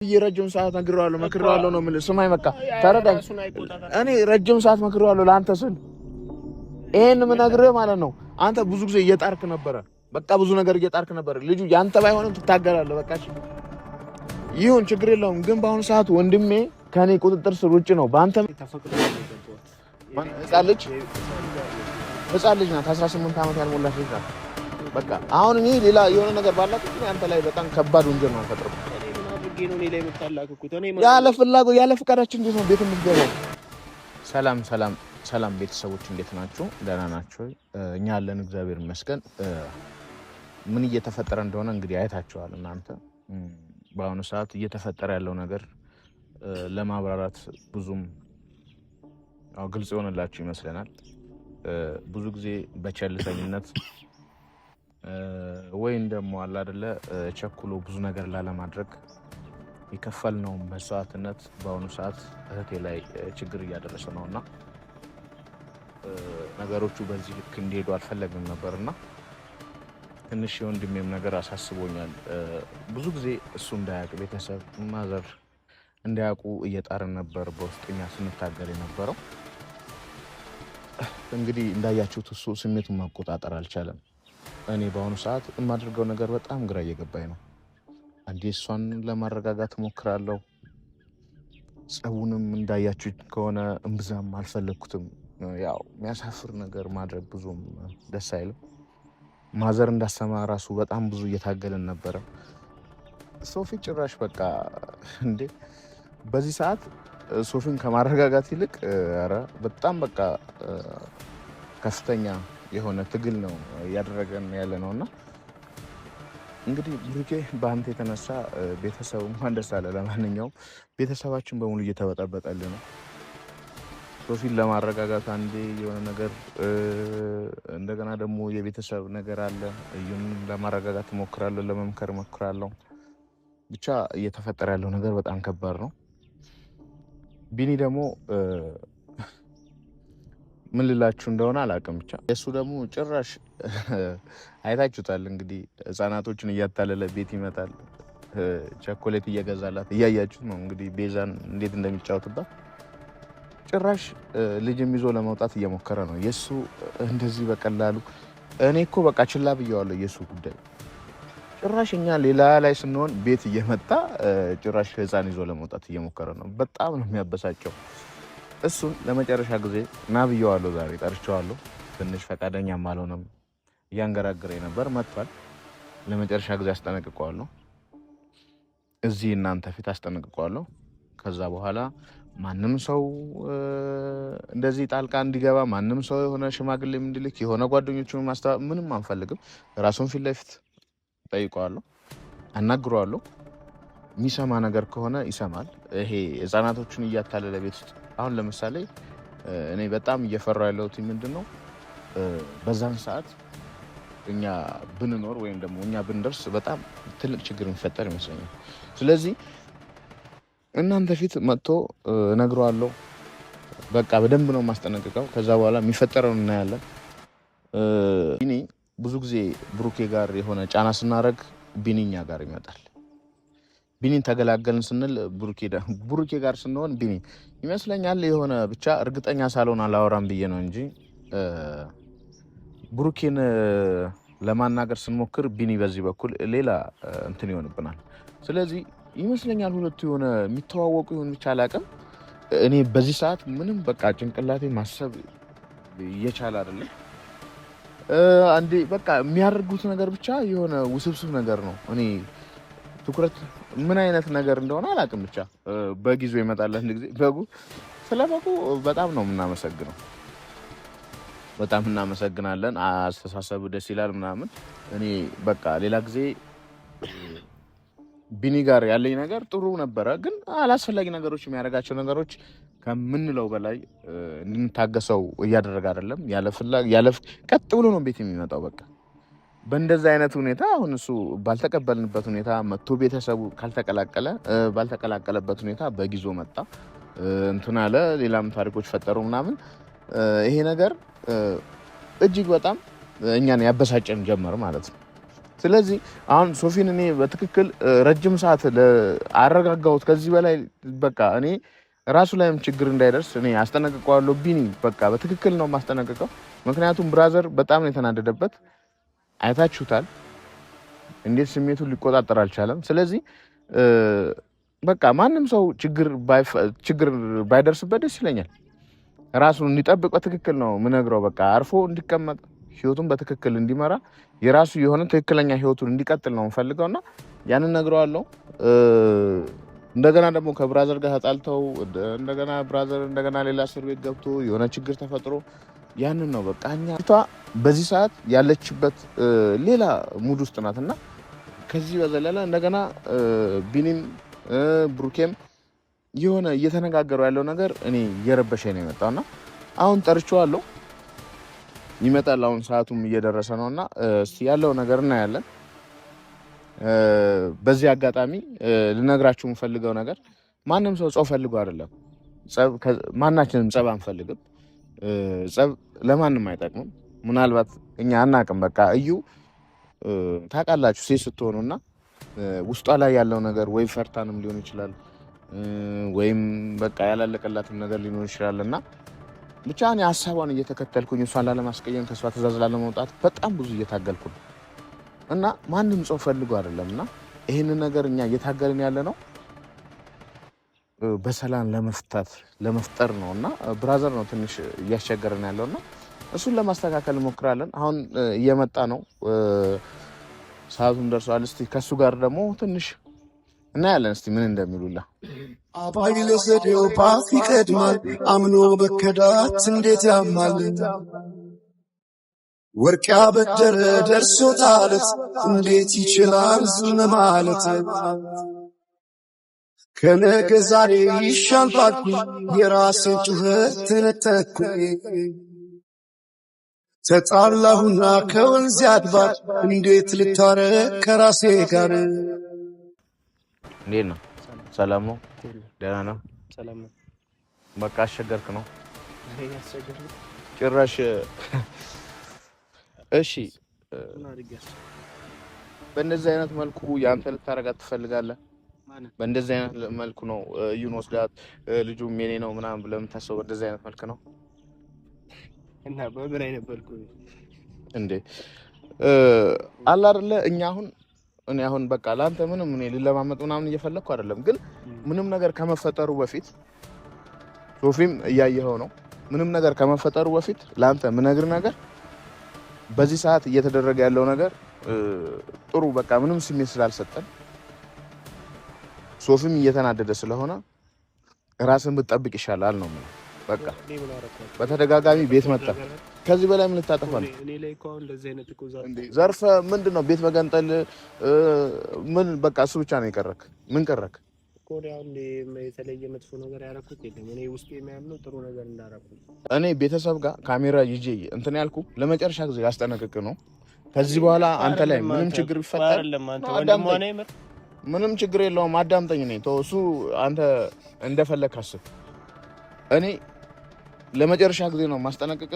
ረጅም ሰዓት መክሬዋለሁ ነው የምልህ። ስማኝ በቃ ተረዳኝ። እኔ ረጅም ሰዓት መክሬዋለሁ ለአንተ ስል ይሄን የምነግርህ ማለት ነው። አንተ ብዙ ጊዜ እየጣርክ ነበረ። በቃ ብዙ ነገር እየጣርክ ነበረ። ልጁ ያንተ ባይሆንም ትታገላለህ። በቃ ይሁን ችግር የለውም። ግን በአሁኑ ሰዓት ወንድሜ ከኔ ቁጥጥር ስር ውጭ ነው። በአንተ ህፃን ልጅ ናት። 18 ዓመት ያልሞላች ልጅ ናት። በቃ አሁን እኔ ሌላ የሆነ ነገር ባላት ግን አንተ ላይ በጣም ከባድ ወንጀል ነው ፈጥረው ያለ ፍላጎት ያለ ፍቃዳችን እንዴት ነው ቤት የምትገባው? ሰላም ቤተሰቦች እንዴት ናችሁ? ደህና ናችሁ? እኛ ያለን እግዚአብሔር ይመስገን። ምን እየተፈጠረ እንደሆነ እንግዲህ አይታችኋል እናንተ። በአሁኑ ሰዓት እየተፈጠረ ያለው ነገር ለማብራራት ብዙም ግልጽ የሆነላችሁ ይመስለናል። ብዙ ጊዜ በቸልተኝነት ወይም ደግሞ አለ አይደለ ቸኩሎ ብዙ ነገር ላለማድረግ የከፈልነው መስዋዕትነት በአሁኑ ሰዓት እህቴ ላይ ችግር እያደረሰ ነውና ነገሮቹ በዚህ ልክ እንዲሄዱ አልፈለግንም ነበርና ትንሽ የወንድሜም ነገር አሳስቦኛል። ብዙ ጊዜ እሱ እንዳያውቅ ቤተሰብ ማዘር እንዳያውቁ እየጣርን ነበር በውስጥኛ ስንታገል የነበረው። እንግዲህ እንዳያችሁት እሱ ስሜቱን መቆጣጠር አልቻለም። እኔ በአሁኑ ሰዓት የማደርገው ነገር በጣም ግራ እየገባኝ ነው። አንዴ እሷን ለማረጋጋት ሞክራለሁ። ጸቡንም እንዳያችሁት ከሆነ እምብዛም አልፈለግኩትም። ያው የሚያሳፍር ነገር ማድረግ ብዙም ደስ አይልም። ማዘር እንዳሰማ ራሱ በጣም ብዙ እየታገልን ነበረ። ሶፊ ጭራሽ በቃ እንዴ በዚህ ሰዓት ሶፊን ከማረጋጋት ይልቅ ኧረ በጣም በቃ ከፍተኛ የሆነ ትግል ነው እያደረገን ያለ ነውና እንግዲህ ብሩኬ በአንተ የተነሳ ቤተሰቡ እንኳን ደስ አለ። ለማንኛውም ቤተሰባችን በሙሉ እየተበጠበጠልን ነው። ሶፊን ለማረጋጋት አንዴ የሆነ ነገር እንደገና ደግሞ የቤተሰብ ነገር አለ። እዩን ለማረጋጋት እሞክራለሁ፣ ለመምከር እሞክራለሁ። ብቻ እየተፈጠረ ያለው ነገር በጣም ከባድ ነው። ቢኒ ደግሞ ምን ልላችሁ እንደሆነ አላውቅም። ብቻ እሱ ደግሞ ጭራሽ አይታችሁታል እንግዲህ ህፃናቶችን እያታለለ ቤት ይመጣል። ቸኮሌት እየገዛላት እያያችሁት ነው እንግዲህ ቤዛን እንዴት እንደሚጫወትባት። ጭራሽ ልጅም ይዞ ለመውጣት እየሞከረ ነው። የሱ እንደዚህ በቀላሉ እኔ እኮ በቃ ችላ ብየዋለሁ የሱ ጉዳይ። ጭራሽ እኛ ሌላ ላይ ስንሆን ቤት እየመጣ ጭራሽ ህፃን ይዞ ለመውጣት እየሞከረ ነው። በጣም ነው የሚያበሳጨው። እሱን ለመጨረሻ ጊዜ ና ብየዋለሁ። ዛሬ ጠርቼዋለሁ። ትንሽ ፈቃደኛም አልሆነም፣ እያንገራገረኝ ነበር። መጥቷል። ለመጨረሻ ጊዜ አስጠነቅቀዋለሁ። እዚህ እናንተ ፊት አስጠነቅቀዋለሁ። ከዛ በኋላ ማንም ሰው እንደዚህ ጣልቃ እንዲገባ፣ ማንም ሰው የሆነ ሽማግሌም እንዲልክ፣ የሆነ ጓደኞቹን ማስተባበር ምንም አንፈልግም። ራሱን ፊት ለፊት ጠይቀዋለሁ፣ አናግረዋለሁ። የሚሰማ ነገር ከሆነ ይሰማል። ይሄ ህፃናቶችን እያታለለ ቤት ውስጥ አሁን ለምሳሌ እኔ በጣም እየፈራሁ ያለሁት ምንድነው በዛን ሰዓት እኛ ብንኖር ወይም ደግሞ እኛ ብንደርስ በጣም ትልቅ ችግር የሚፈጠር ይመስለኛል። ስለዚህ እናንተ ፊት መጥቶ እነግረዋለሁ። በቃ በደንብ ነው ማስጠነቅቀው። ከዛ በኋላ የሚፈጠረውን እናያለን። ቢኒ ብዙ ጊዜ ብሩኬ ጋር የሆነ ጫና ስናደርግ ቢኒኛ ጋር ይመጣል። ቢኒን ተገላገልን ስንል ብሩኬ ጋር ስንሆን ቢኒ ይመስለኛል የሆነ ብቻ እርግጠኛ ሳልሆን አላወራም ብዬ ነው እንጂ ብሩኬን ለማናገር ስንሞክር ቢኒ በዚህ በኩል ሌላ እንትን ይሆንብናል። ስለዚህ ይመስለኛል ሁለቱ የሆነ የሚተዋወቁ ይሆን ብቻ አላውቅም። እኔ በዚህ ሰዓት ምንም በቃ ጭንቅላቴ ማሰብ እየቻለ አይደለም። አንዴ በቃ የሚያደርጉት ነገር ብቻ የሆነ ውስብስብ ነገር ነው። እኔ ትኩረት ምን አይነት ነገር እንደሆነ አላውቅም። ብቻ በጊዜው ይመጣል። አንድ ጊዜ ስለ በጉ በጣም ነው የምናመሰግነው። በጣም እናመሰግናለን። አስተሳሰቡ ደስ ይላል ምናምን። እኔ በቃ ሌላ ጊዜ ቢኒ ጋር ያለኝ ነገር ጥሩ ነበረ፣ ግን አላስፈላጊ ነገሮች የሚያደርጋቸው ነገሮች ከምንለው በላይ እንድንታገሰው እያደረገ አይደለም። ቀጥ ብሎ ነው ቤት የሚመጣው። በቃ በእንደዛ አይነት ሁኔታ አሁን እሱ ባልተቀበልንበት ሁኔታ መጥቶ ቤተሰቡ ባልተቀላቀለበት ሁኔታ በጊዞ መጣ እንትን አለ። ሌላም ታሪኮች ፈጠሩ ምናምን። ይሄ ነገር እጅግ በጣም እኛን ያበሳጨን ጀመር ማለት ነው። ስለዚህ አሁን ሶፊን እኔ በትክክል ረጅም ሰዓት አረጋጋሁት። ከዚህ በላይ በቃ እኔ ራሱ ላይም ችግር እንዳይደርስ እኔ አስጠነቅቀዋለሁ። ቢኒ በቃ በትክክል ነው ማስጠነቅቀው። ምክንያቱም ብራዘር በጣም ነው የተናደደበት። አይታችሁታል እንዴት ስሜቱን ሊቆጣጠር አልቻለም። ስለዚህ በቃ ማንም ሰው ችግር ባይደርስበት ደስ ይለኛል። ራሱን እንዲጠብቅ በትክክል ነው ምነግረው። በቃ አርፎ እንዲቀመጥ ህይወቱን በትክክል እንዲመራ የራሱ የሆነ ትክክለኛ ህይወቱን እንዲቀጥል ነው የምፈልገውና ያንን ነግረዋለሁ። እንደገና ደግሞ ከብራዘር ጋር ተጣልተው እንደገና ብራዘር እንደገና ሌላ እስር ቤት ገብቶ የሆነ ችግር ተፈጥሮ ያንን ነው በቃ እኛ በዚህ ሰዓት ያለችበት ሌላ ሙድ ውስጥ ናትና ከዚህ በዘለለ እንደገና ቢኒም ብሩኬም የሆነ እየተነጋገሩ ያለው ነገር እኔ እየረበሸኝ ነው የመጣውና አሁን ጠርቼዋለሁ። ይመጣል። አሁን ሰዓቱም እየደረሰ ነውና እስቲ ያለው ነገር እናያለን። በዚህ አጋጣሚ ልነግራችሁ የምፈልገው ነገር ማንም ሰው ጸብ ፈልጎ አይደለም። ማናችንም ጸብ አንፈልግም። ጸብ ለማንም አይጠቅምም። ምናልባት እኛ አናቅም። በቃ እዩ ታውቃላችሁ፣ ሴት ስትሆኑና ውስጧ ላይ ያለው ነገር ወይ ፈርታንም ሊሆን ይችላል ወይም በቃ ያላለቀላትም ነገር ሊኖር ይችላልና ብቻ እኔ ሀሳቧን እየተከተልኩኝ እሷን ላለማስቀየም ከእሷ ትእዛዝ ላለመውጣት በጣም ብዙ እየታገልኩ ነው እና ማንም ሰው ፈልጎ አይደለምና ይህንን ነገር እኛ እየታገልን ያለ ነው በሰላም ለመፍጠር ነው እና ብራዘር ነው ትንሽ እያስቸገረን ያለውና እሱን ለማስተካከል እንሞክራለን። አሁን እየመጣ ነው፣ ሰዓቱም ደርሷል። እስቲ ከሱ ጋር ደግሞ ትንሽ እናያለን እስቲ ምን እንደሚሉላ። አባይ ለዘዴው ፓስ ይቀድማል፣ አምኖ በከዳት እንዴት ያማል። ወርቅ ያበደረ ደርሶታለት እንዴት ይችላል ዝም ማለት። ከነገ ዛሬ ይሻል ባልኩኝ የራሴን ጩኸት ተነጠቅኩኝ። ተጣላሁና ከወንዝ አድባር እንዴት ልታረቅ ከራሴ ጋር። እንዴት ነው? ሰላም ነው? ደህና ነው? ሰላም ነው። በቃ አስቸገርክ ነው ጭራሽ። እሺ በእንደዚህ አይነት መልኩ ያንተ ልታረጋት ትፈልጋለህ? በእንደዚህ አይነት መልኩ ነው እዩን ወስዳት ልጁ የኔ ነው ምናምን ብለህ የምታስበው በእንደዚህ አይነት መልክ ነው? እና በምን አይነት መልኩ እንዴ አለ አይደለ? እኔ አሁን በቃ ላንተ ምንም እኔ ልለማመጥ ምናምን እየፈለኩ አይደለም፣ ግን ምንም ነገር ከመፈጠሩ በፊት ሶፊም እያየኸው ነው። ምንም ነገር ከመፈጠሩ በፊት ላንተ ምነግር ነገር በዚህ ሰዓት እየተደረገ ያለው ነገር ጥሩ በቃ ምንም ስሜት ስላልሰጠን ሶፊም እየተናደደ ስለሆነ ራስን ብትጠብቅ ይሻላል ነው ማለት። በቃ በተደጋጋሚ ቤት መጣ። ከዚህ በላይ ምን ልታጠፋ ነው? እኔ ላይ እኮ እንደዚህ አይነት እኮ ዘርፈ ምንድነው ቤት መገንጠል ምን በቃ እሱ ብቻ ነው የቀረክ። ምን ቀረክ? ኮሪያው የተለየ መጥፎ ነገር ያደረኩት የለም። እኔ ውስጥ የሚያምነው ጥሩ ነገር እንዳደረኩት። እኔ ቤተሰብ ጋር ካሜራ ይዤ እንትን ያልኩ ለመጨረሻ ጊዜ ያስጠነቅቅ ነው። ከዚህ በኋላ አንተ ላይ ምንም ችግር ቢፈጠር ምንም ችግር የለውም። አዳምጠኝ ነኝ ተው። እሱ አንተ እንደፈለክ አስብ። እኔ ለመጨረሻ ጊዜ ነው ማስጠነቅቀ፣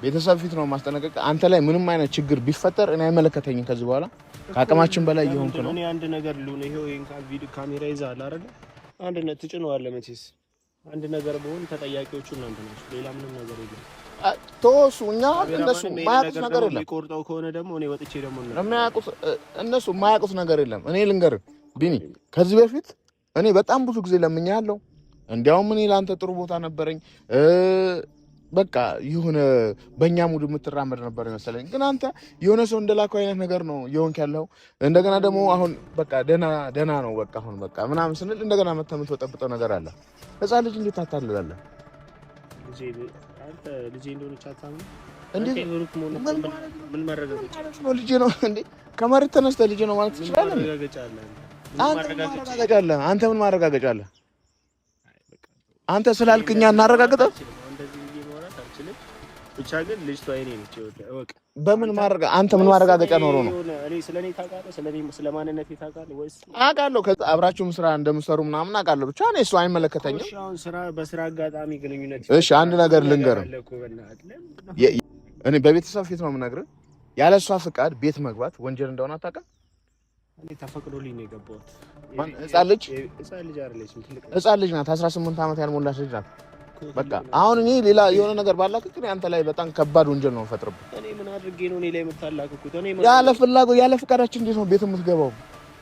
ቤተሰብ ፊት ነው ማስጠነቅቀ። አንተ ላይ ምንም አይነት ችግር ቢፈጠር እኔ አይመለከተኝም። ከዚህ በኋላ ከአቅማችን በላይ እየሆንክ ነው። እኔ አንድ ነገር ልሁን፣ ይሄው ቪዲዮ ካሜራ ይዛል አይደል? አንድነት ትጭነዋለህ መቼስ። አንድ ነገር በሆን ተጠያቂዎቹ እናንተ ናችሁ። ሌላ ምንም ነገር የለም። ተወሱ እኛ እነሱ ማያውቁት ነገር የለም። የሚቆርጠው ከሆነ ደግሞ እኔ ወጥቼ ደግሞ እነሱ ማያውቁት ነገር የለም። እኔ ልንገርህ ቢኒ፣ ከዚህ በፊት እኔ በጣም ብዙ ጊዜ ለምኛለሁ። እንዲያውም እኔ ለአንተ ጥሩ ቦታ ነበረኝ። በቃ የሆነ በእኛ ሙድ የምትራመድ ነበር ይመስለኝ፣ ግን አንተ የሆነ ሰው እንደላከው አይነት ነገር ነው የሆንክ ያለው። እንደገና ደግሞ አሁን በቃ ደህና ነው በቃ አሁን በቃ ምናምን ስንል እንደገና መተህ የምትወጠብጠው ነገር አለ። ህፃን ልጅ እንዴት ታታልላለህ? አንተ ልጄ እንደሆነች አታምንም እንዴ? ምን ማረጋገጫ ነው? ልጄ ነው እንዴ? ከመሬት ተነስተህ ልጄ ነው ማለት ትችላለህ? አንተ ምን ማረጋገጫ አለ? አንተ ስላልክኛ እናረጋግጠው። ብቻ ግን ልጅቷ የኔ ነች። እወቅ። በምን አንተ ምን ማረጋገጫ ኖሮ ነው? እኔ ስለኔ ታውቃለህ? ስለማንነቴ ታውቃለህ ወይስ? አውቃለሁ። ከዛ አብራችሁም ስራ እንደምትሰሩ ምናምን አውቃለሁ። ብቻ እኔ እሱ አይመለከተኝም። እሺ፣ አሁን በስራ አጋጣሚ ግንኙነት። እሺ፣ አንድ ነገር ልንገርህ። እኔ በቤተሰብ ፊት ነው የምነግርህ። ያለሷ ፍቃድ ቤት መግባት ወንጀል እንደሆነ አታውቅም? እኔ ተፈቅዶልኝ ነው የገባሁት። ህፃን ልጅ አይደለችም፣ ትልቅ ህፃን ልጅ ናት። 18 ዓመት ያልሞላች ልጅ ናት። በቃ አሁን እኔ ሌላ የሆነ ነገር ባላክክ እኔ አንተ ላይ በጣም ከባድ ወንጀል ነው የምፈጥርብህ። እኔ ምን አድርጌ ነው እኔ ላይ የምታላክኩት? እኔ ያለ ፍላጎት ያለ ፍቃዳችን እንዴት ነው ቤት የምትገባው?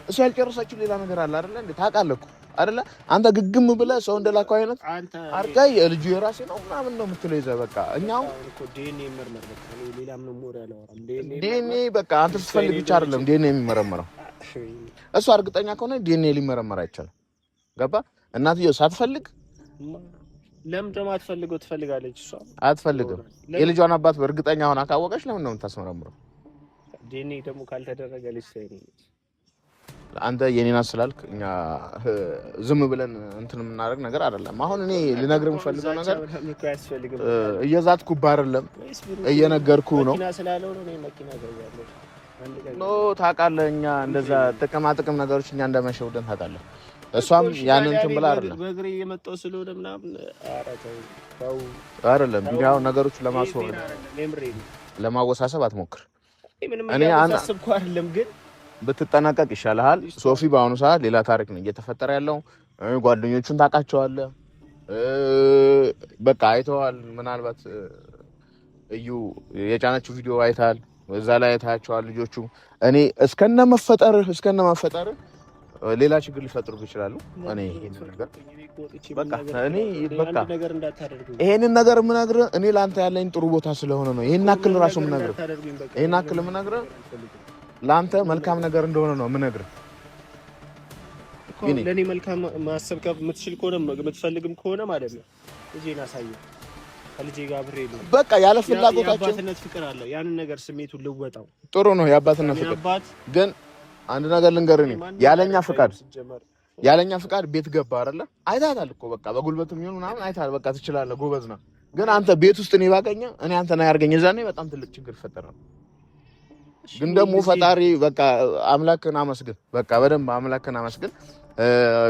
እሱ ያልጨረሳችሁ ሌላ ነገር አለ አይደለ እንዴ? ታውቃለህ እኮ አይደለ? አንተ ግግም ብለህ ሰው እንደላከው አይነት አርጋይ ልጁ የራሴ ነው ምናምን ነው የምትለው ይዘህ በቃ እኛው እኮ ዲኤንኤ መርመር በቃ ሌላ ምንም ሞር ያለውም ዲኤንኤ በቃ አንተ ስትፈልግ ብቻ አይደለም ዲኤንኤ የሚመረመረው። እሱ እርግጠኛ ከሆነ ዲኤንኤ ሊመረመር አይቻልም። ገባ? እናትየው ሳትፈልግ ለምን ደግሞ አትፈልገው? ትፈልጋለች እሷ አትፈልግም። የልጇን አባት በእርግጠኛ ሆና ካወቀች ለምን ነው የምታስመረምረው? ዲኤንኤ ደግሞ ካልተደረገ ልጅ አንተ የኔና ስላልክ እኛ ዝም ብለን እንትን የምናደርግ ነገር አይደለም። አሁን እኔ ልነግርህ የምፈልገው ነገር እየዛትኩብህ አይደለም፣ እየነገርኩህ ነው። ኖ ታውቃለህ፣ እኛ እንደዛ ጥቅማ ጥቅም ነገሮች እኛ እንደመሸውደን ታውቃለህ። እሷም ያንን እንትን ብላ አይደለም በእግሬ የመጣው ስለሆነ ምናምን አይደለም። ያው ነገሮች ለማወሳሰብ አትሞክር። እኔ አሳስብኩ አይደለም ግን ብትጠናቀቅ ይሻልሃል። ሶፊ በአሁኑ ሰዓት ሌላ ታሪክ ነው እየተፈጠረ ያለው። ጓደኞቹን ታውቃቸዋለህ፣ በቃ አይተዋል። ምናልባት እዩ የጫነችው ቪዲዮ አይተሃል፣ እዛ ላይ አይታቸዋል ልጆቹ። እኔ እስከነ መፈጠርህ ሌላ ችግር ሊፈጥሩ ይችላሉ። እኔ ይሄንን ነገር የምነግርህ እኔ ለአንተ ያለኝ ጥሩ ቦታ ስለሆነ ነው። ይሄን አክል ራሱ የምነግርህ ለአንተ መልካም ነገር እንደሆነ ነው የምነግርህ። ለእኔ መልካም ማሰብ የምትችል ከሆነ የምትፈልግም ከሆነ ማለት ነው ልጄን አሳየው። ከልጄ ጋር አብሬ ነው በቃ ያለ ፍላጎታቸው የአባትነት ፍቅር አለ። ያንን ነገር ስሜቱን ልወጣው ጥሩ ነው። የአባትነት ፍቅር ግን አንድ ነገር ልንገርህ፣ ያለኛ ፍቃድ ቤት ገባ አይደለ? አይታታል እኮ በቃ በጉልበትም ይሁን ምናምን አይታል። በቃ ትችላለህ፣ ጎበዝ ነው። ግን አንተ ቤት ውስጥ እኔ ባገኘ እኔ አንተ ና ያርገኝ እዛኔ በጣም ትልቅ ችግር ይፈጠራል። ግን ደግሞ ፈጣሪ በቃ አምላክን አመስግን፣ በቃ በደንብ አምላክን አመስግን።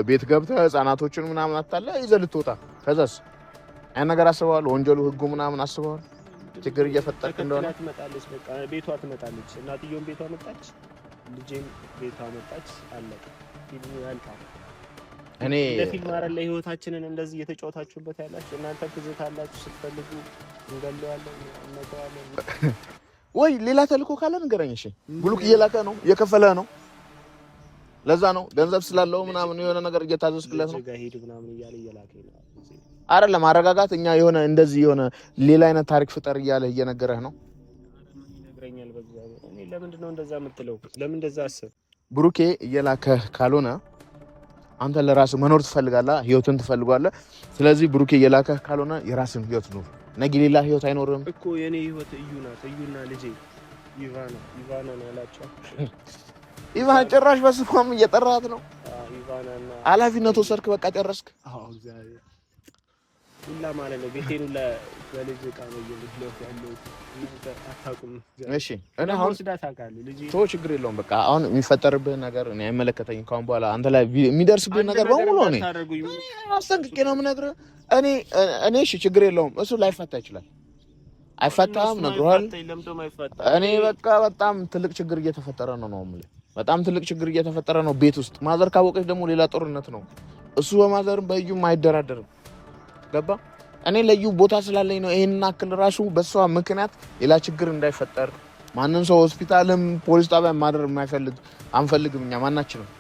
ቤት ገብተህ ህፃናቶችን ምናምን አታለ ይዘህ ልትወጣ ከዛስ ያን ነገር አስበዋል። ወንጀሉ ህጉ ምናምን አስበዋል። ችግር እየፈጠርክ እንደሆነ ትመጣለች። በቃ ቤቷ ትመጣለች። እናትየውም ቤቷ መጣች፣ ልጄም ቤቷ መጣች። አለቀ። ፊልሙ ያልቃል። እኔ ለፊልም አይደለ ህይወታችንን እንደዚህ እየተጫወታችሁበት ያላችሁ እናንተ ትዝታ አላችሁ። ስትፈልጉ እንገለዋለን፣ እንመጣዋለን። ወይ ሌላ ተልኮ ካለ ንገረኝ። እሺ ብሉክ እየላከ ነው፣ እየከፈለ ነው። ለዛ ነው ገንዘብ ስላለው ምናምን የሆነ ነገር እየታዘዝክለት ነው። አይደለም ማረጋጋት። እኛ የሆነ እንደዚህ የሆነ ሌላ አይነት ታሪክ ፍጠር እያለ እየነገረህ ነው። ይነግረኛል በእግዚአብሔር። እኔ ለምንድን ነው እንደዛ የምትለው? ለምን እንደዛ አሰብ? ብሩኬ እየላከ ካልሆነ አንተ ለራስህ መኖር ትፈልጋለህ፣ ህይወትን ትፈልጋለህ። ስለዚህ ብሩኬ እየላከ ካልሆነ የራስን ህይወት ኑር። ነገ ሌላ ህይወት አይኖርም እኮ። የኔ ህይወት እዩ ናት። እዩና ልጄ ኢቫና ነው ያላቸው። ኢቫን ጭራሽ በስሟም እየጠራት ነው። ኢቫናና ኃላፊነት ወሰድክ፣ በቃ ጨረስክ። አዎ እግዚአብሔር ሁላ ማለት ነው። ቤቴን ሁላ በልጅ ዕቃ ነው እየልጅ ያለው አታውቁም። እሺ እኔ አሁን ተው፣ ችግር የለውም። በቃ አሁን የሚፈጠርብህ ነገር እኔ አይመለከተኝም። ካሁን በኋላ አንተ ላይ የሚደርስብህ ነገር በሙሉ እኔ አስጠንቅቄ ነው የምነግርህ። እኔ እሺ ችግር የለውም። እሱ ላይፈታ ይችላል። አይፈታም፣ ነግሮሃል። እኔ በቃ በጣም ትልቅ ችግር እየተፈጠረ ነው የምልህ። በጣም ትልቅ ችግር እየተፈጠረ ነው ቤት ውስጥ። ማዘር ካወቀች ደግሞ ሌላ ጦርነት ነው። እሱ በማዘርም በእዩም አይደራደርም። ገባ? እኔ ለዩ ቦታ ስላለኝ ነው ይሄን አክል ራሱ በሷ ምክንያት ሌላ ችግር እንዳይፈጠር ማንንም ሰው ሆስፒታልም ፖሊስ ጣቢያ ማድረግ አንፈልግም እኛ ማናችንም።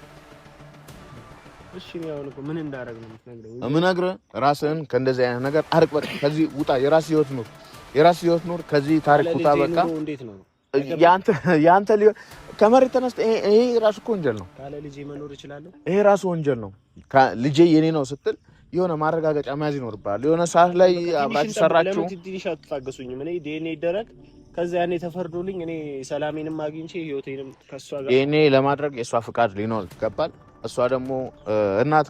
እሺ ነው እኮ ምን እንዳደረግ ነው የምትነግረው? የምነግርህ ራስህን ከእንደዚህ አይነት ነገር አርቅ። በቃ ከዚህ ውጣ። የራስ ህይወት ኑር። ከዚህ ታሪክ ውጣ። በቃ እንዴት ነው ያንተ ከመሬት ተነስተህ ይሄ ራሱ እኮ ወንጀል ነው። ካለ ልጄ መኖር እችላለሁ? ይሄ ራሱ ወንጀል ነው። ልጄ የኔ ነው ስትል የሆነ ማረጋገጫ መያዝ ይኖርብሃል። የሆነ ሰዓት ላይ አብራችሁ ሰራችሁ። ለምን ትንሽ አትታገሱኝም? እኔ ዲኤንኤ ይደረግ፣ ከዛ ያኔ ተፈርዶልኝ እኔ ሰላሜንም አግኝቼ ህይወቴንም ከሷ ጋር ዲኤንኤ ለማድረግ የሷ ፍቃድ ሊኖር ይገባል። እሷ ደግሞ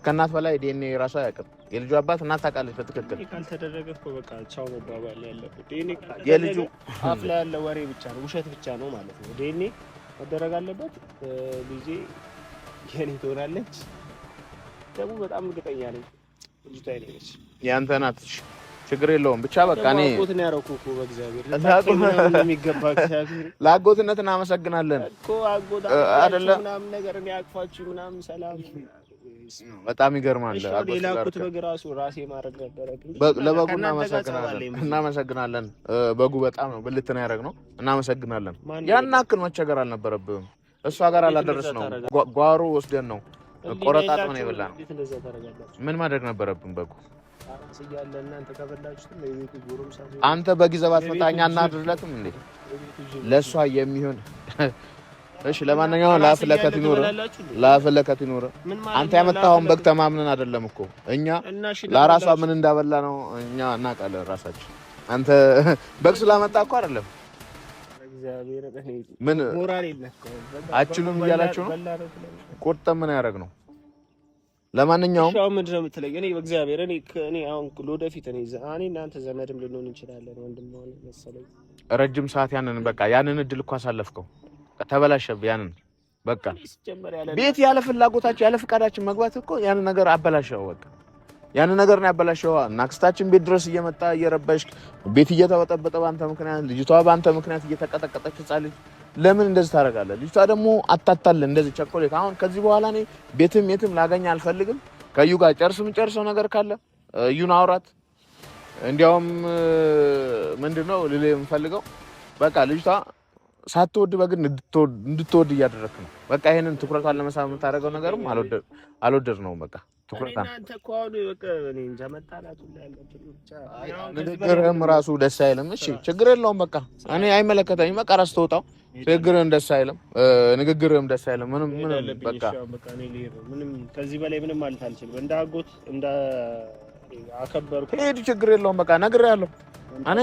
ከእናት በላይ ዲኤንኤ ራሷ አያውቅም። የልጁ አባት እናት ታውቃለች በትክክል። ካልተደረገ እኮ በቃ ቻው መባባል ያለበት። ዲኤንኤ የልጁ አፍ ላይ ያለ ወሬ ብቻ ነው፣ ውሸት ብቻ ነው ማለት ነው። ዲኤንኤ መደረግ አለበት። ልጄ የኔ ትሆናለች። ደግሞ በጣም እርግጠኛ ነኝ ልጅቷ የኔ ነች። ያንተ ናት። ችግር የለውም ብቻ በቃ እኔ አጎት ነው ያረኩ እኮ በእግዚአብሔር ለታቆም የሚገባ እግዚአብሔር ለአጎትነት እናመሰግናለን እኮ አጎት አይደለም ምናምን ነገር እኔ አቅፋችሁ ምናምን ሰላም በጣም ይገርማል። ሌላኩት በግራሱ ራሴ ማድረግ ነበረ። ለበጉ እናመሰግናለን። በጉ በጣም ነው ብልትና ያደረግነው። እናመሰግናለን። ያን አክል መቸገር አልነበረብህም። እሷ ጋር አላደረስ ነው ጓሮ ወስደን ነው ቆረጣጥመን የበላነው። ምን ማድረግ ነበረብን? በጉ አንተ በጊዜባት መጣኛ እናድርለትም እንዴ ለሷ የሚሆን እሺ ለማንኛውም ላፈለከት ይኖር አንተ ያመጣውን በግ ተማምነን አይደለም እኮ እኛ ለራሷ ምን እንዳበላ ነው እኛ እናውቃለን ራሳችን። አንተ በግ ስላመጣ እኮ አይደለም እግዚአብሔር ምን ሞራል የለከው አችሉም እያላችሁ ነው። ቁርጥ ምን ያደርግ ነው። ለማንኛውም ሻው ምንድነው የምትለኝ? እኔ በእግዚአብሔር እኔ አሁን ለወደፊት እኔ እናንተ ዘመድም ልንሆን እንችላለን ወንድም ነው መሰለኝ። ረጅም ሰዓት ያንን እድል እኮ አሳለፍከው። ተበላሸብህ። ያንን በቃ ቤት ያለ ፍላጎታችን ያለ ፍቃዳችን መግባት እኮ ያንን ነገር አበላሸው። በቃ ያንን ነገር ነው ያበላሸው። ናክስታችን ቤት ድረስ እየመጣ እየረበሽክ ቤት እየተበጠበጠ ባንተ ምክንያት ልጅቷ ባንተ ምክንያት እየተቀጠቀጠች ጻልጅ ለምን እንደዚህ ታደርጋለህ? ልጅቷ ደግሞ አታታለ እንደዚህ ቸኮሌት። አሁን ከዚህ በኋላ እኔ ቤትም የትም ላገኝ አልፈልግም። ከዩ ጋር ጨርሰው ነገር ካለ እዩን አውራት። እንዲያውም ምንድነው ልልህ የምፈልገው በቃ ልጅቷ ሳትወድ በግን እንድትወድ እያደረክ ነው። በቃ ይሄንን ትኩረቷን ለመሳብ የምታደርገው ነገርም አልወደድ ነው። በቃ ትኩረቷን እናንተ ቋሉ በቃ እኔ እንጃ መጣላቱ ላይ ያለብን ብቻ ንግግርህም ራሱ ደስ አይልም። እሺ ችግር የለውም በቃ እኔ አይመለከተኝም። በቃ ራስ ተወጣው ችግርህም ደስ አይልም፣ ንግግርህም ደስ አይልም። ምንም በቃ ምንም ከዚህ በላይ ምንም ማለት አልችልም። እንደ አጎት እንደ አከበርኩ ሄድ ችግር የለውም በቃ ነግሬሃለሁ። እኔ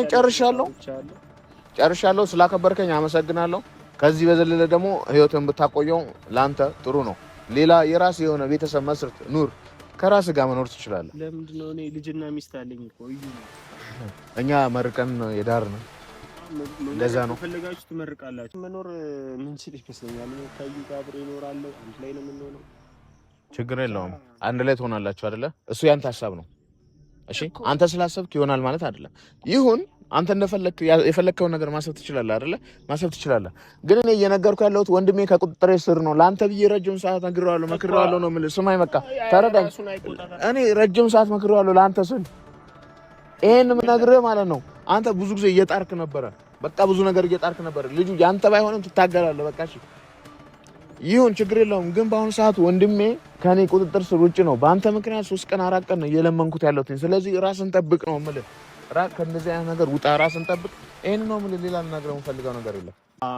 ጨርሻለሁ። ስላከበርከኝ አመሰግናለሁ። ከዚህ በዘለለ ደግሞ ህይወትን ብታቆየው ላንተ ጥሩ ነው። ሌላ የራስ የሆነ ቤተሰብ መስርት ኑር፣ ከራስ ጋር መኖር ትችላለህ። ለምንድን ነው እኔ ልጅና ሚስት አለኝ እኮ እዩ እኛ መርቀን የዳር ነው። እንደዛ ነው ፈልጋችሁ ትመርቃላችሁ። መኖር ምን ሲል ይመስለኛል ከዩ ጋር አብሬ እኖራለሁ። አንድ ላይ ነው የምንሆነው። ችግር የለውም አንድ ላይ ትሆናላችሁ አይደለ? እሱ ያንተ ሐሳብ ነው። እሺ አንተ ስላሰብክ ይሆናል ማለት አይደለም። ይሁን አንተ እንደፈለክ የፈለከውን ነገር ማሰብ ትችላለህ አይደለ? ማሰብ ትችላለህ። ግን እኔ እየነገርኩ ያለሁት ወንድሜ ከቁጥጥሬ ስር ነው። ላንተ ብዬ ረጅም ሰዓት መክሬዋለሁ ነው የምልህ። ስማኝ በቃ ተረዳኝ። እኔ ረጅም ሰዓት መክሬዋለሁ ላንተ ስል ይሄን የምነግርህ ማለት ነው። አንተ ብዙ ጊዜ እየጣርክ ነበረ። በቃ ብዙ ነገር እየጣርክ ነበረ። ልጁ ያንተ ባይሆንም ትታገላለህ። በቃ እሺ ይሁን ችግር የለውም። ግን በአሁኑ ሰዓት ወንድሜ ከኔ ቁጥጥር ስር ውጭ ነው። በአንተ ምክንያት 3 ቀን 4 ቀን እየለመንኩት ያለሁት። ስለዚህ ራስን ጠብቅ ነው የምልህ። ራቅ ከእንደዚህ አይነት ነገር ውጣ፣ ራስን ጠብቅ። ይሄን ነው የምልህ። ሌላ ልነግርህ የምፈልገው ነገር የለም።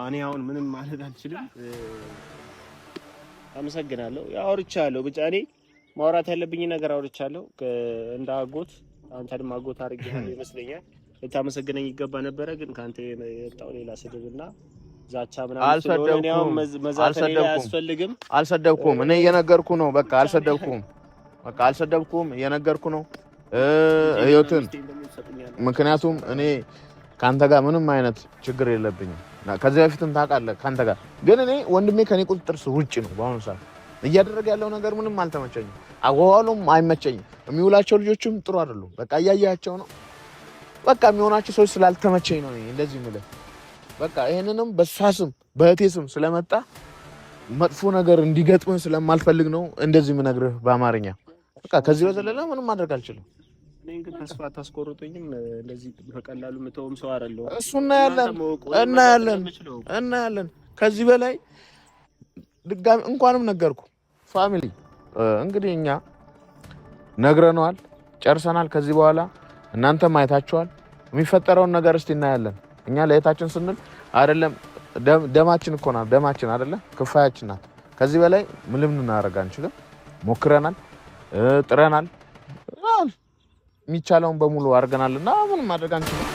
እኔ አሁን ምንም ማለት አልችልም። አመሰግናለሁ። አውርቻለሁ። ብቻ እኔ ማውራት ያለብኝ ነገር አውርቻለሁ። እንደ አጎት አንተንም አጎት አድርጌሃለሁ ይመስለኛል። ልታመሰግነኝ ይገባ ነበረ። ግን ካንተ የወጣው ሌላ ስድብና ዛቻ ምናምን ስለሆነ ያው መዛተኔ አያስፈልግም። አልሰደብኩም። እኔ እየነገርኩ ነው። በቃ አልሰደብኩም። እየነገርኩ ነው ህይወትን። ምክንያቱም እኔ ካንተ ጋር ምንም አይነት ችግር የለብኝም። ከዚህ በፊትም ታውቃለህ ካንተ ጋር። ግን እኔ ወንድሜ ከኔ ቁጥጥር ስር ውጪ ነው። በአሁኑ ሰዓት እያደረገ ያለው ነገር ምንም አልተመቸኝም። አዋዋሉም አይመቸኝም። የሚውላቸው ልጆችም ጥሩ አይደሉም። በቃ እያያቸው ነው። በቃ የሚሆናቸው ሰዎች ስላልተመቸኝ ነው እንደዚህ የምልህ። በቃ ይሄንንም በሷ ስም በእህቴ ስም ስለመጣ መጥፎ ነገር እንዲገጥምህ ስለማልፈልግ ነው እንደዚህ የምነግርህ በአማርኛ። በቃ ከዚህ በዘለለ ምንም ማድረግ አልችልም። እኔ ግን ተስፋ አታስቆርጡኝም። እንደዚህ በቀላሉ የምተውም ሰው አይደለሁ። እሱ እናያለን። ከዚህ በላይ ድጋሚ እንኳንም ነገርኩ። ፋሚሊ እንግዲህ እኛ ነግረነዋል፣ ጨርሰናል። ከዚህ በኋላ እናንተም አይታችኋል። የሚፈጠረውን ነገር እስቲ እናያለን። እኛ ለእህታችን ስንል አይደለም ደማችን እኮ ናት። ደማችን አይደለ ክፋያችን ናት። ከዚህ በላይ ምንም ልናደርግ አንችልም። ሞክረናል፣ ጥረናል፣ የሚቻለውን በሙሉ አድርገናልና ምንም ማድረግ አንችልም።